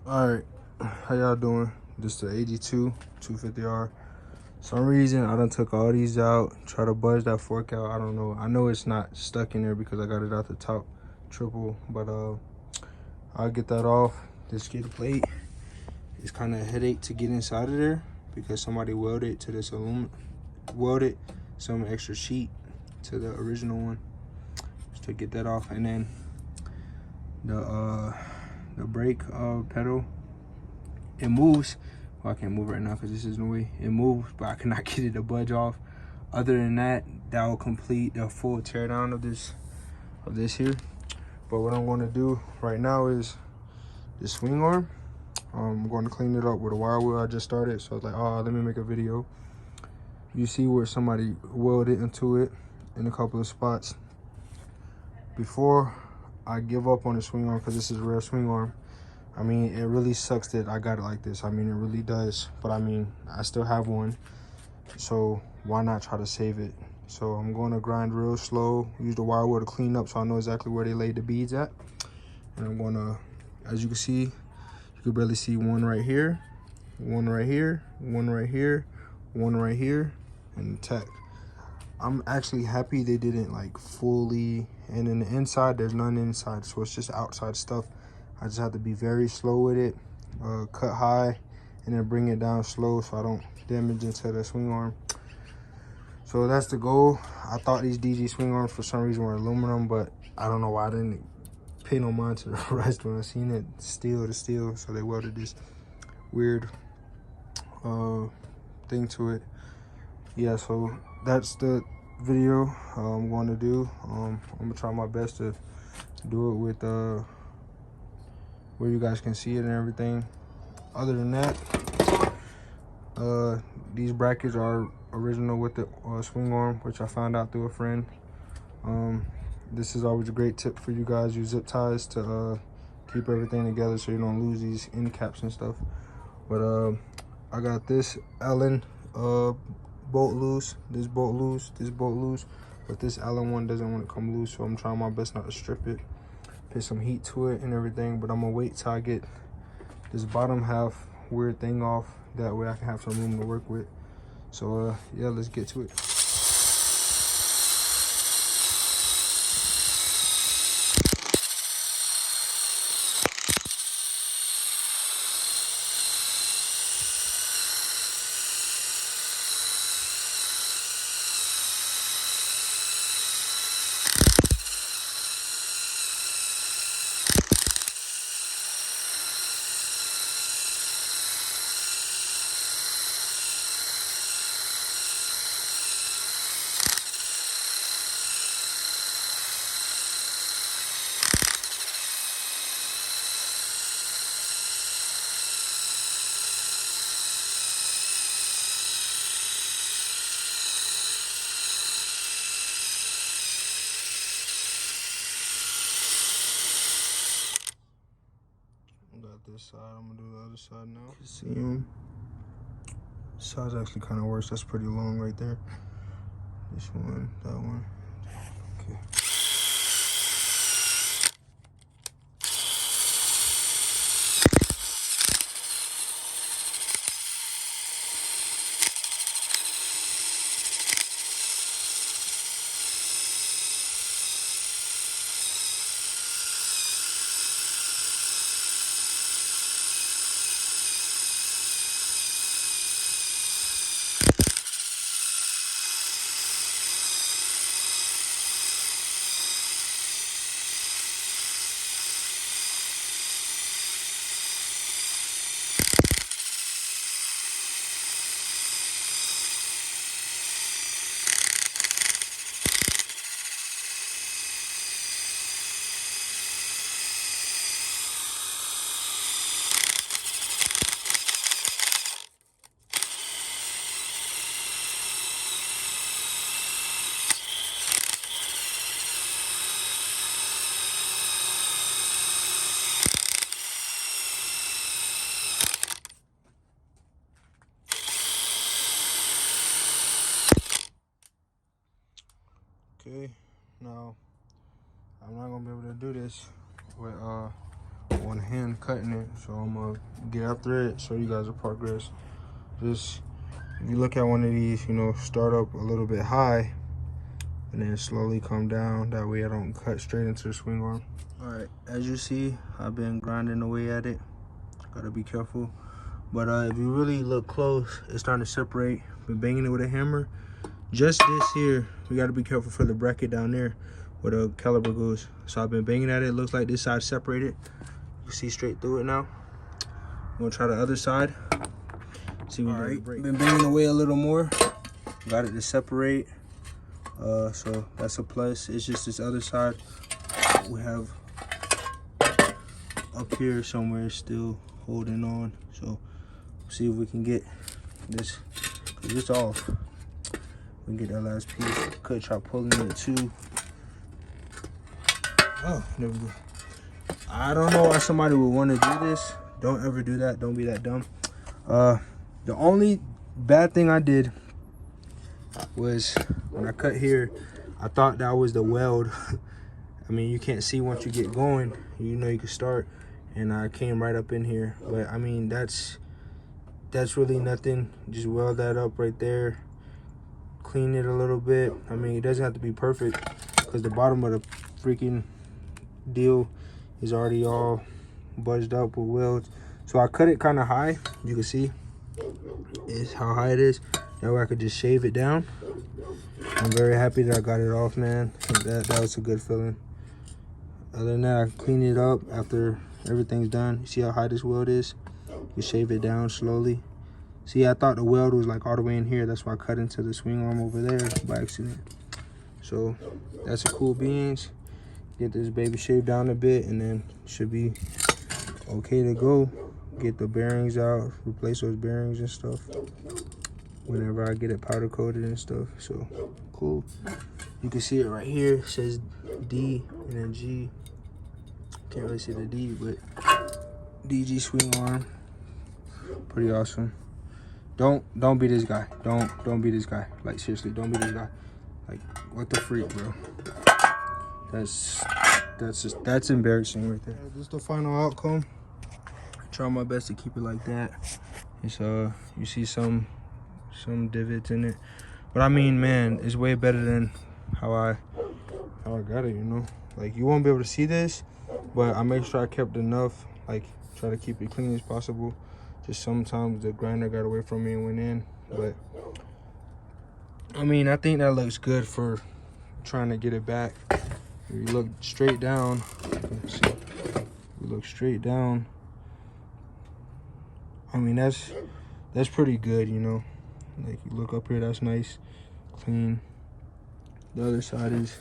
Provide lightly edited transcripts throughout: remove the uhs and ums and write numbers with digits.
Alright, how y'all doing? This is the AT2 250R. Some reason I done took all these out, try to budge that fork out. I don't know. I know it's not stuck in there because I got it out the top triple, but I'll get that off. This skid plate is kind of a headache to get inside of there because somebody welded to this aluminum, welded some extra sheet to the original one just to get that off. And then the brake pedal, it moves. Well, I can't move right now because this is in the way. It moves, but I cannot get it to budge off. Other than that, that will complete the full tear down of this here. But what I'm going to do right now is the swing arm. I'm going to clean it up with a wire wheel I just started. So I was like, oh, let me make a video. You see where somebody welded into it in a couple of spots. Before I give up on the swing arm, because this is a real swing arm, I mean, it really sucks that I got it like this. I mean, it really does. But I mean, I still have one. So why not try to save it? So I'm going to grind real slow, use the wire wheel to clean up so I know exactly where they laid the beads at. And I'm going to, as you can see, you can barely see one right here, one right here, one right here, one right here, and tack. I'm actually happy they didn't like fully, and in the inside, there's none inside. So it's just outside stuff. I just have to be very slow with it, cut high, and then bring it down slow so I don't damage into the swing arm. So that's the goal. I thought these DG swing arms for some reason were aluminum, but I don't know why I didn't pay no mind to the rest when I seen it steel to steel. So they welded this weird thing to it. Yeah, so that's the video I'm going to do. I'm gonna try my best to do it with where you guys can see it and everything. Other than that, these brackets are original with the swing arm, which I found out through a friend. This is always a great tip for you guys. Use zip ties to keep everything together so you don't lose these end caps and stuff. But I got this Allen bolt loose, this bolt loose, this bolt loose, but this Allen one doesn't want to come loose, so I'm trying my best not to strip it, put some heat to it and everything. But I'm gonna wait till I get this bottom half weird thing off, that way I can have some room to work with. So yeah, let's get to it. Got this side, I'm gonna do the other side now. You see them? This side's actually kind of worse. That's pretty long right there. This one, that one. Okay. Okay, now I'm not gonna be able to do this with one hand cutting it, so I'm gonna get after it, show you guys the progress. Just, if you look at one of these, you know, start up a little bit high and then slowly come down. That way I don't cut straight into the swing arm. All right, as you see, I've been grinding away at it. Gotta be careful. But if you really look close, it's starting to separate. Been banging it with a hammer. Just this here, we gotta be careful for the bracket down there where the caliper goes. So I've been banging at it. It looks like this side separated. You see straight through it now. I'm gonna try the other side. See what we break. Been banging away a little more. Got it to separate. So that's a plus. It's just this other side we have up here somewhere still holding on. So see if we can get this, cause it's off. We can get that last piece. Could try pulling it too. Oh, there we go. I don't know why somebody would want to do this. Don't ever do that. Don't be that dumb. The only bad thing I did was when I cut here, I thought that was the weld. I mean, you can't see once you get going. You know you can start, and I came right up in here. But I mean, that's really nothing. Just weld that up right there. Clean it a little bit. I mean, it doesn't have to be perfect because the bottom of the freaking deal is already all budged up with welds. So I cut it kind of high. You can see is how high it is. That way I could just shave it down. I'm very happy that I got it off, man. That was a good feeling. Other than that, I clean it up after everything's done. You see how high this weld is? You shave it down slowly. See, I thought the weld was like all the way in here. That's why I cut into the swing arm over there by accident. So that's a cool beans. Get this baby shaved down a bit, and then should be okay to go. Get the bearings out, replace those bearings and stuff whenever I get it powder coated and stuff. So cool. You can see it right here. It says D and then G. Can't really see the D, but DG swing arm. Pretty awesome. Don't be this guy. Don't be this guy. Like, seriously, don't be this guy. Like, what the freak, bro? That's embarrassing right there. This is the final outcome. Try my best to keep it like that. It's you see some divots in it, but I mean, man, it's way better than how I got it, you know. Like, you won't be able to see this, but I make sure I kept enough, like, try to keep it clean as possible. Just sometimes the grinder got away from me and went in, but I mean, I think that looks good for trying to get it back. If you look straight down, let's see, you look straight down, I mean, that's pretty good, you know. Like, you look up here, that's nice, clean. The other side is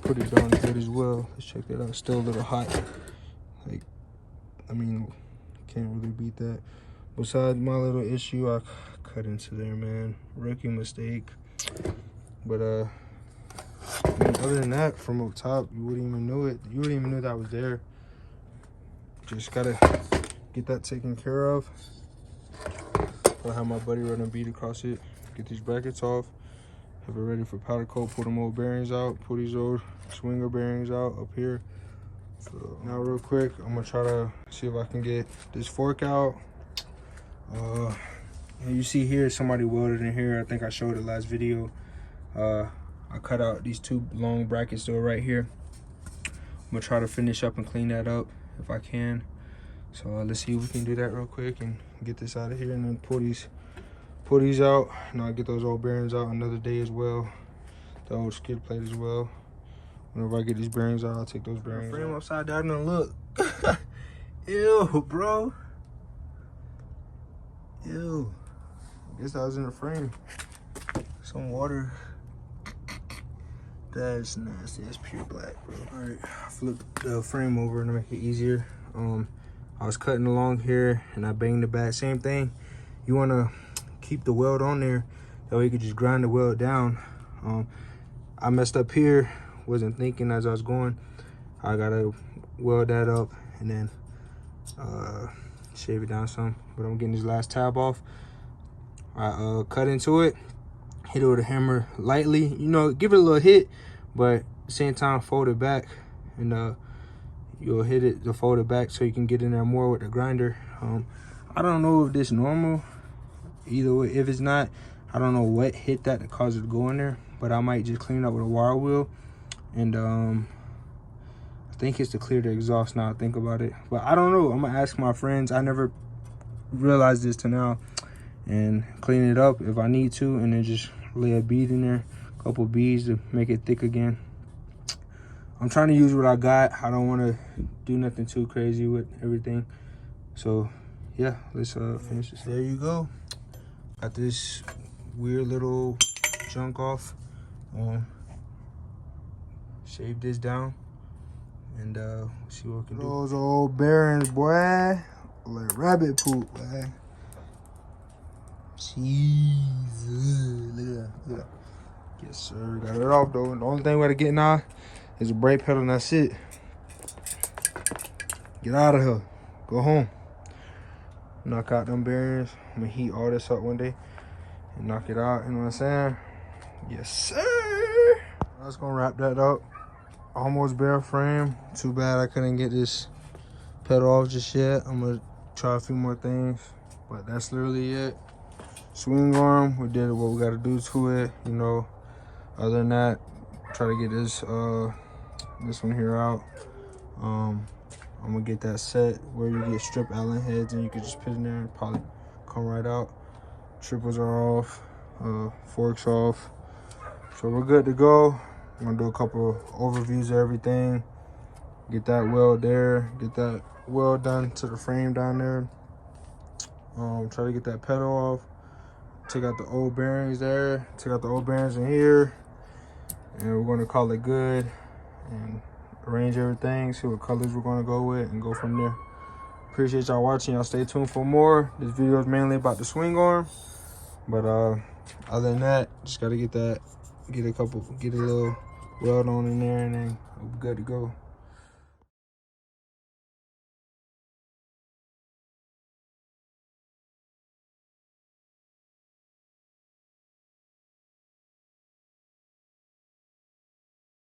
pretty darn good as well. Let's check that out. Still a little hot. Like, I mean, can't really beat that. Besides my little issue, I cut into there, man. Rookie mistake. But I mean, other than that, from up top, you wouldn't even know it. You wouldn't even know that was there. Just gotta get that taken care of. I'll have my buddy run a bead across it, get these brackets off, have it ready for powder coat, pull them old bearings out, pull these old swinger bearings out up here. So now real quick, I'm gonna try to see if I can get this fork out. And you see here, somebody welded in here. I think I showed it last video. I cut out these two long brackets that are right here. I'm gonna try to finish up and clean that up if I can. So let's see if we can do that real quick and get this out of here, and then pull these out. And I'll get those old bearings out another day as well. The old skid plate as well. Whenever I get these bearings out, I'll take those bearings out. Frame upside down and look. Ew, bro. Ew. I guess I was in the frame. Some water. That's nasty. That's pure black, bro. All right, flip the frame over to make it easier. I was cutting along here and I banged the back. Same thing. You want to keep the weld on there. That way you can just grind the weld down. I messed up here. Wasn't thinking as I was going. I got to weld that up and then shave it down some. But I'm getting this last tab off. I cut into it. Hit it with a hammer lightly. You know, give it a little hit. But at the same time, fold it back. And, you'll hit it to fold it back so you can get in there more with the grinder. I don't know if this normal. Either way, if it's not, I don't know what hit that to cause it to go in there, but I might just clean it up with a wire wheel. And I think it's to clear the exhaust now I think about it, but I don't know. I'm gonna ask my friends. I never realized this till now, and clean it up if I need to, and then just lay a bead in there, a couple beads to make it thick again. I'm trying to use what I got. I don't want to do nothing too crazy with everything. So yeah, let's finish this. There you go. Got this weird little junk off. Shave this down and see what we can do. Those old bearings, boy, like rabbit poop, man. Jeez, look at that. Yes, sir. Got it off though. The only thing we gotta get now is a brake pedal, and that's it. Get out of here. Go home. Knock out them bearings. I'm gonna heat all this up one day and knock it out. You know what I'm saying? Yes, sir. That's gonna wrap that up. Almost bare frame. Too bad I couldn't get this pedal off just yet. I'm gonna try a few more things, but that's literally it. Swing arm, we did what we gotta do to it, you know. Other than that, try to get this one here out. I'm gonna get that set where you get strip Allen heads and you can just put it in there and probably come right out. Triples are off, forks off. So we're good to go. I'm gonna do a couple of overviews of everything. Get that weld there, get that weld done to the frame down there. Try to get that pedal off. Take out the old bearings there, take out the old bearings in here, and we're gonna call it good and arrange everything, see what colors we're gonna go with, and go from there. Appreciate y'all watching. Y'all stay tuned for more. This video is mainly about the swing arm, but other than that, just gotta get a little weld on in there, and then we'll be good to go.